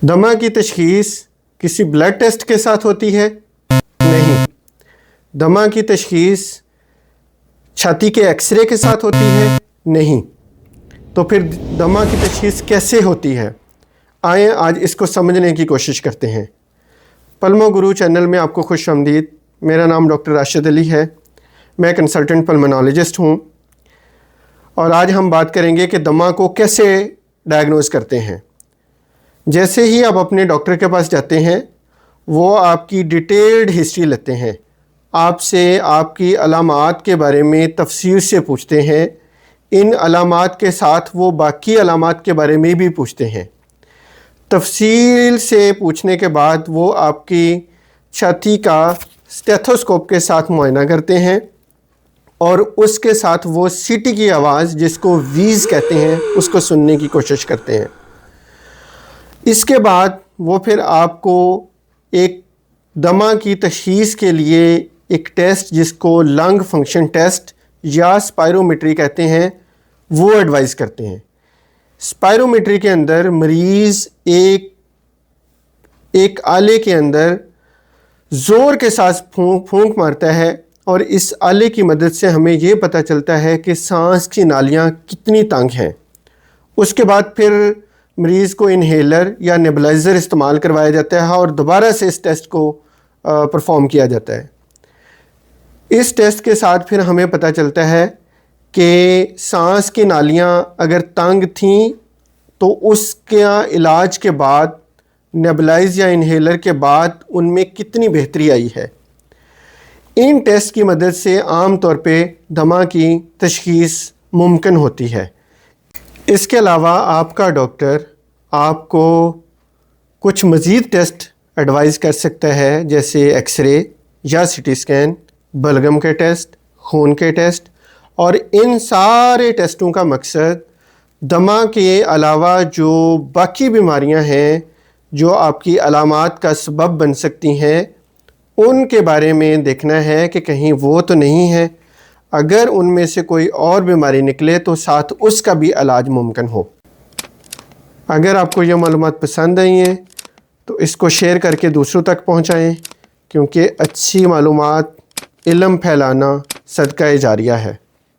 दमा की तशख़ीस किसी ब्लड टेस्ट के साथ होती है? नहीं। दमा की तशख़ीस छाती के एक्सरे के साथ होती है? नहीं। तो फिर दमा की तशख़ीस कैसे होती है? आएँ आज इसको समझने की कोशिश करते हैं। पल्मो गुरु चैनल में आपको खुश आमदीद। मेरा नाम डॉक्टर राशिद अली है। मैं कंसल्टेंट पल्मोनोलॉजिस्ट हूँ और आज हम बात करेंगे कि दमा को कैसे डायग्नोज़ करते हैं। जैसे ही आप अपने डॉक्टर के पास जाते हैं, वो आपकी डिटेल्ड हिस्ट्री लेते हैं, आपसे आपकी अलामात के बारे में तफसील से पूछते हैं। इन अलामात के साथ वो बाकी अलामात के बारे में भी पूछते हैं। तफसील से पूछने के बाद वो आपकी छाती का स्टेथोस्कोप के साथ मुआयना करते हैं और उसके साथ वो सीटी की आवाज़, जिसको वीज़ कहते हैं, उसको सुनने की कोशिश करते हैं। इसके बाद वो फिर आपको एक दमा की तशख़ीस के लिए एक टेस्ट, जिसको लंग फंक्शन टेस्ट या स्पायरोमेट्री कहते हैं, वो एडवाइस करते हैं। स्पायरोमेट्री के अंदर मरीज़ एक आले के अंदर ज़ोर के साथ फूंक मारता है और इस आले की मदद से हमें ये पता चलता है कि सांस की नालियाँ कितनी तंग हैं। उसके बाद फिर मरीज़ को इन्हेलर या नेबुलाइज़र इस्तेमाल करवाया जाता है और दोबारा से इस टेस्ट को परफॉर्म किया जाता है। इस टेस्ट के साथ फिर हमें पता चलता है कि सांस की नालियाँ अगर तंग थीं तो उसके इलाज के बाद, नेबुलाइज़ या इन्हेलर के बाद, उनमें कितनी बेहतरी आई है। इन टेस्ट की मदद से आम तौर पे दमा की तशख़ीस मुमकिन होती है। इसके अलावा आपका डॉक्टर आपको कुछ मज़ीद टेस्ट एडवाइस कर सकता है, जैसे एक्सरे या सीटी स्कैन, बलगम के टेस्ट, खून के टेस्ट। और इन सारे टेस्टों का मकसद दमा के अलावा जो बाकी बीमारियां हैं जो आपकी अलामात का सबब बन सकती हैं, उनके बारे में देखना है कि कहीं वो तो नहीं है। अगर उनमें से कोई और बीमारी निकले तो साथ उसका भी इलाज मुमकिन हो। अगर आपको ये मालूमात पसंद आई हैं तो इसको शेयर करके दूसरों तक पहुंचाएं, क्योंकि अच्छी मालूमात इल्म फैलाना सदका जारिया है।